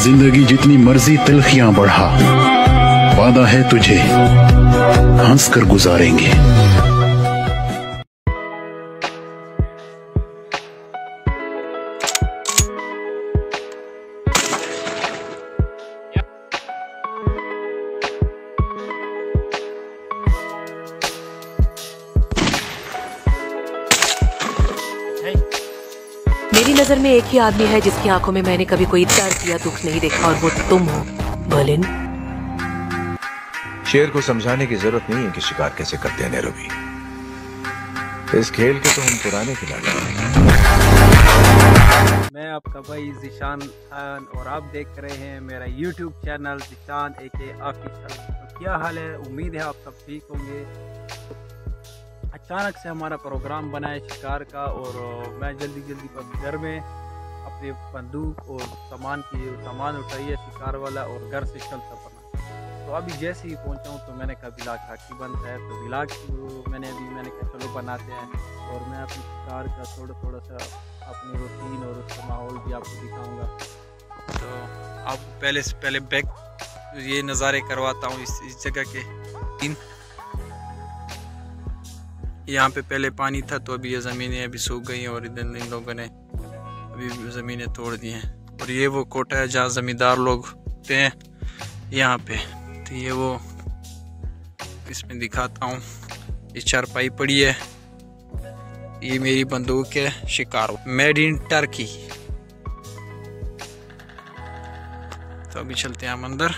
जिंदगी जितनी मर्जी तिल्खियां बढ़ा, वादा है तुझे हंस कर गुजारेंगे। मेरी नजर में एक ही आदमी है जिसकी आंखों में मैंने कभी कोई दर्द या दुख नहीं देखा, और वो तुम हो बलिन। शेर को समझाने की जरूरत नहीं है कि शिकार कैसे करते हैं नैरोबी। इस खेल के तो हम पुराने खिलाड़ी हैं। मैं आपका भाई ज़ीशान खान और आप देख रहे हैं मेरा YouTube channel Zeeshan AK official. तो क्या हाल है, उम्मीद है आप सब ठीक होंगे। अचानक से हमारा प्रोग्राम बना है शिकार का, और मैं जल्दी बस घर में अपने बंदूक और सामान उठाइए शिकार वाला और घर से चलता बना। तो अभी जैसे ही पहुंचा हूँ तो मैंने कहा व्लॉग बाकी बंद है, तो व्लॉग मैंने कहा चलो बनाते हैं, और मैं अपने शिकार का थोड़ा सा अपनी रूटीन और उसका माहौल भी आपको दिखाऊंगा। तो आपको पहले से पहले बैक ये नज़ारे करवाता हूँ इस जगह के। यहाँ पे पहले पानी था, तो अभी ये ज़मीनें अभी सूख गई हैं, और इधर इन लोगों ने अभी ज़मीनें तोड़ दी हैं। और ये वो कोटा है जहाँ ज़मींदार लोग होते हैं यहाँ पे। तो ये वो इसमें दिखाता हूँ, ये चारपाई पड़ी है, ये मेरी बंदूक है शिकार, मेड इन टर्की। तो अभी चलते हैं हम अंदर।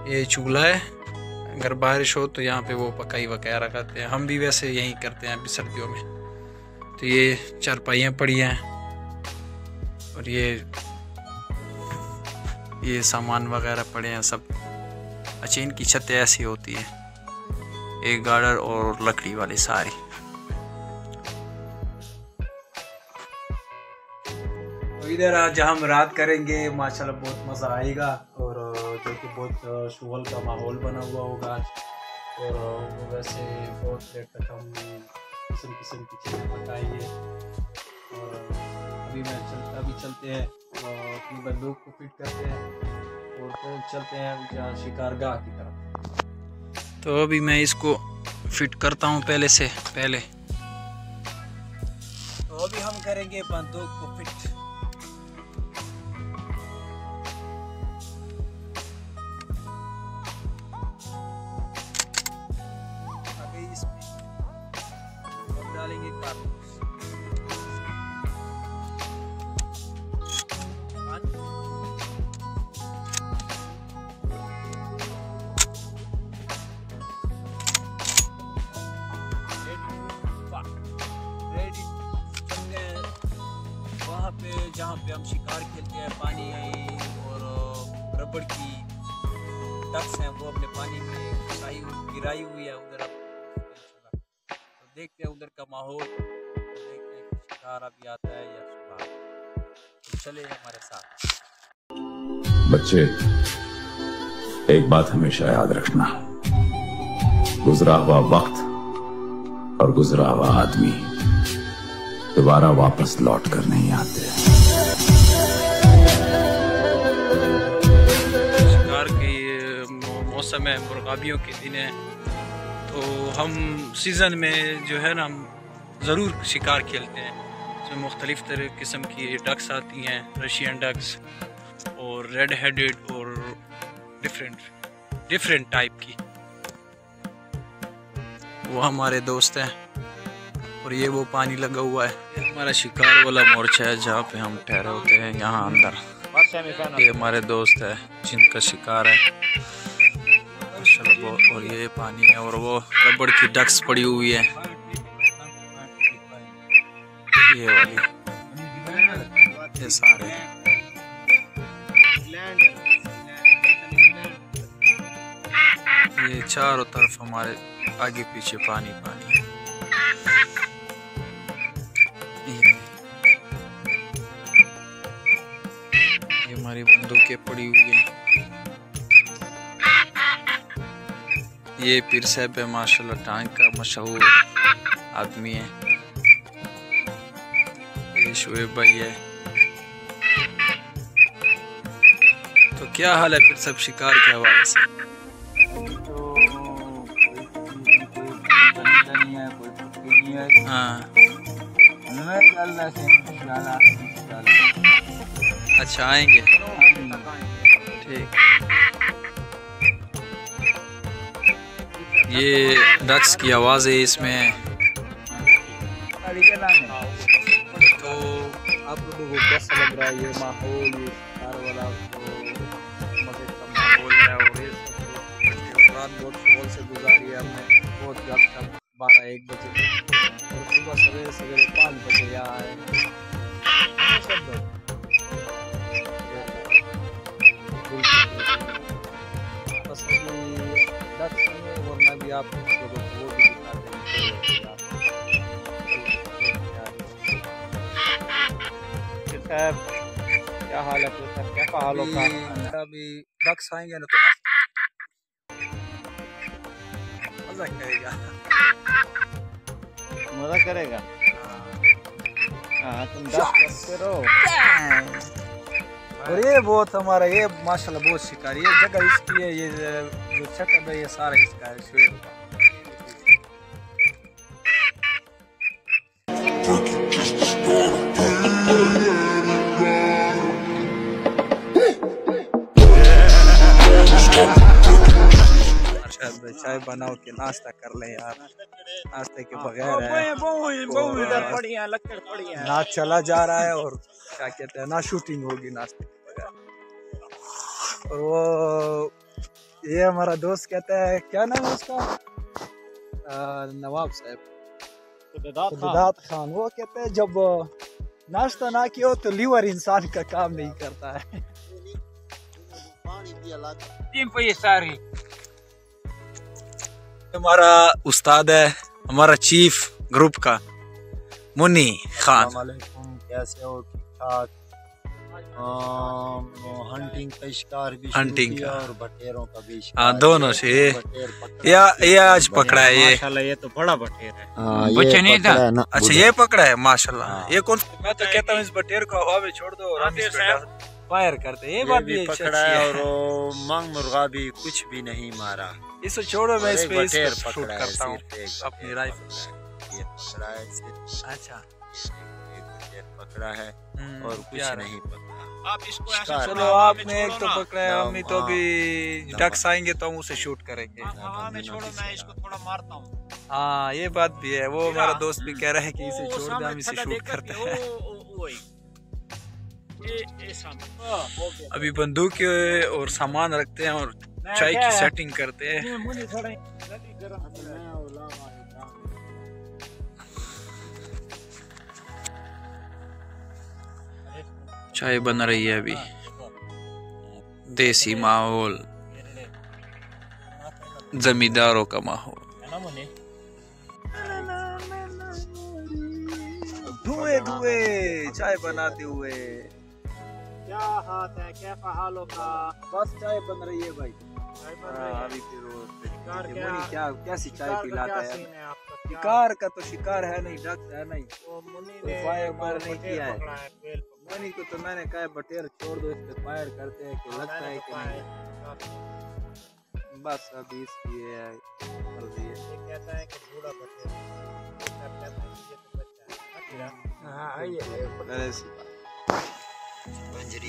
ये चूल्हा है, अगर बारिश हो तो यहाँ पे वो पकाई वगैरह करते हैं, हम भी वैसे यही करते हैं अभी सर्दियों में। तो ये चारपाइयाँ पड़ी हैं, और ये सामान वगैरह पड़े हैं सब। अच्छा, इनकी छतें ऐसी होती है, एक गार्डर और लकड़ी वाली सारी। तो इधर आज हम रात करेंगे, माशाल्लाह बहुत मज़ा आएगा, और जो कि बहुत शुगल का माहौल बना हुआ होगा। और वैसे बहुत देर तक हम किस्म की चीज़ें पकाएंगे। और अभी चलते हैं, अपनी बंदूक को फिट करते हैं, और फिर चलते हैं जहाँ शिकारगाह की तरफ। तो अभी मैं इसको फिट करता हूँ पहले। तो अभी हम करेंगे बंदूक को फिट। डालेंगे कारतूस, वहाँ पे जहाँ पे हम शिकार खेलते हैं, पानी और रबड़ की डक्स हैं, वो अपने पानी में गिराई हुई है उधर। देखते हैं उधर का माहौल, देखते हैं शिकार अभी आता है या सुबह। तो चले हमारे साथ। बच्चे, एक बात हमेशा याद रखना, गुजरा हुआ वक्त और गुजरा हुआ आदमी दोबारा वापस लौट कर नहीं आते। शिकार की मौसम है, मुर्गाबियों के दिन है, तो हम सीज़न में जो है ना हम ज़रूर शिकार खेलते हैं। इसमें मुख्तलिफ़ तरह किस्म की डक्स आती हैं, रशियन डक्स और रेड हेडेड और डिफरेंट टाइप की। वो हमारे दोस्त हैं, और ये वो पानी लगा हुआ है। हमारा शिकार वाला मोर्चा है जहाँ पे हम ठहरे होते हैं, यहाँ अंदर। ये हमारे दोस्त है जिनका शिकार है, और ये पानी है, और वो रबड़ की डक्स पड़ी हुई है, ये वाली, ये सारे। ये चारों तरफ हमारे आगे पीछे पानी है। ये हमारी बंदूकें पड़ी हुई है। ये पीर साहब है, माशाल्लाह टांग का मशहूर आदमी है। ये शोएब भाई है, तो क्या हाल है फिर सब शिकार के हवाले से? हाँ अच्छा आएंगे ठीक। ये डक्स की आवाज़ है इसमें। तो आप लोगों को कैसा लग रहा है ये माहौल, ये शिकार वाला मजे का माहौल है? और ये रात बहुत शोर से गुजारी है हमने, बहुत गपशप 12-1 बजे और सुबह सवेरे सवेरे 5 बजे यहाँ आए बस वरना भी आप लोगों को वो भी दिखाते हैं। क्या हाल है क्या हाल होगा? अभी डक्स आएंगे ना तो मजा करेगा। मजा करेगा। हाँ तुम डक करते रहो। और ये बहुत हमारा ये माशाल्लाह बहुत शिकारी, ये जगह इसकी है, ये जो सेटअप है ये सारा इसका है शेर का। चाय बनाओ के नाश्ता कर ले यार, नाश्ते के बगैर है ना चला जा रहा है और क्या कहते हैं ना शूटिंग होगी नाश्ते के बगैर। और वो ये हमारा दोस्त कहता है, क्या नाम है उसका? नवाब साहब, खुदात खान। वो कहते हैं जब नाश्ता ना किया तो लीवर इंसान का काम नहीं करता है। हमारा उस्ताद है, हमारा चीफ ग्रुप का मुन्नी खान। कैसे हो? ठीक ठाक। हंटिंग का शिकार भी हंटिंग का और बटेरों का भी शिकार। हाँ दोनों से ये आज पकड़ा है ये माशाल्लाह, ये तो बड़ा बटेर है। बच्चे नहीं था। अच्छा ये पकड़ा है माशाल्लाह। ये कौन? मैं तो कहता हूँ इस बटेर को हवा में छोड़ दो और हम इस पे फायर करते हैं। ये बात भी पकड़ा है और मांग मुर्गा भी कुछ भी नहीं मारा। इसे छोड़ो, मैं इस पे शूट पकड़ा करता हूँ है अपनी राइफल। ये पकड़ा है सिर्फ। अच्छा एक बटेर पकड़ा है और कुछ नहीं पकड़ा। आप इसको चलो आपने एक तो पकड़ा है, हम तो अभी डक्स आएंगे तो हम उसे शूट करेंगे। मैं इसको थोड़ा मारता हूँ। हाँ ये बात भी है। वो हमारा दोस्त भी कह रहा है कि इसे छोड़ दे, हम इसे शूट करते हैं। अभी बंदूक और सामान रखते हैं और चाय की सेटिंग करते हैं। चाय बन रही है अभी। देसी माहौल, जमींदारों का माहौल। धुएं धुएं चाय बनाते हुए। क्या हाथ है? कैसा हाल होगा? बस चाय बन रही है भाई। अभी फिर क्या कैसी चाय पिलाता है? शिकार का तो शिकार है नहीं, डक है नहीं, फायर बार नहीं किया है। मनी को तो मैंने कहा बटेर छोड़ दो, इस पे फायर करते हैं कि लगता है कि नहीं। बस अभी इसकी है चल रही है। ये कहता है कि बूढ़ा बटेर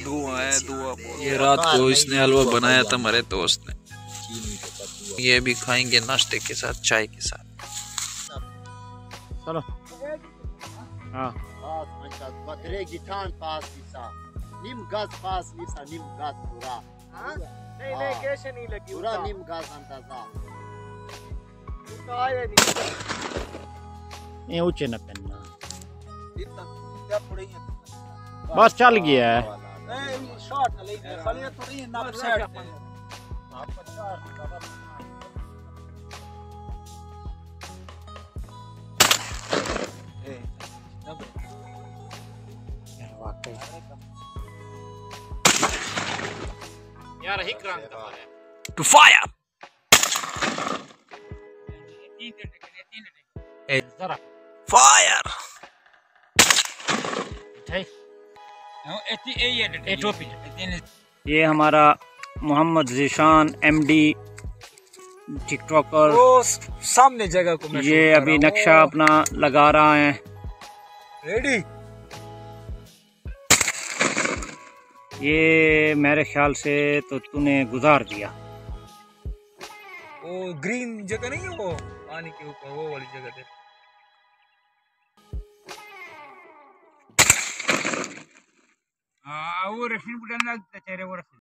दुआ है दुआ। ये रात को इसने हलवा बनाया था हमारे दोस्त ने, ये भी खाएंगे नाश्ते के साथ चाय के साथ। चलो हाँ बकरे की कान पास निसा निम गाज पास निसा निम गाज पूरा नहीं कैसे नहीं लगी पूरा निम गाज अंदाजा आया नहीं। ये ऊंचे न पहनना, बस चल गया है। यार हिक रंग का है टू फायर। जरा फायर ए टोपी ये हमारा मोहम्मद ज़ीशान MD टिकटॉकर, वो सामने जगह को मैं ये अभी नक्शा अपना लगा रहा है। रेडी। ये मेरे ख्याल से तो तूने गुजार दिया। वो ग्रीन जगह नहीं है, वो पानी के ऊपर वो वाली जगह दे। वो रश्मि बुटाना चेहरे वो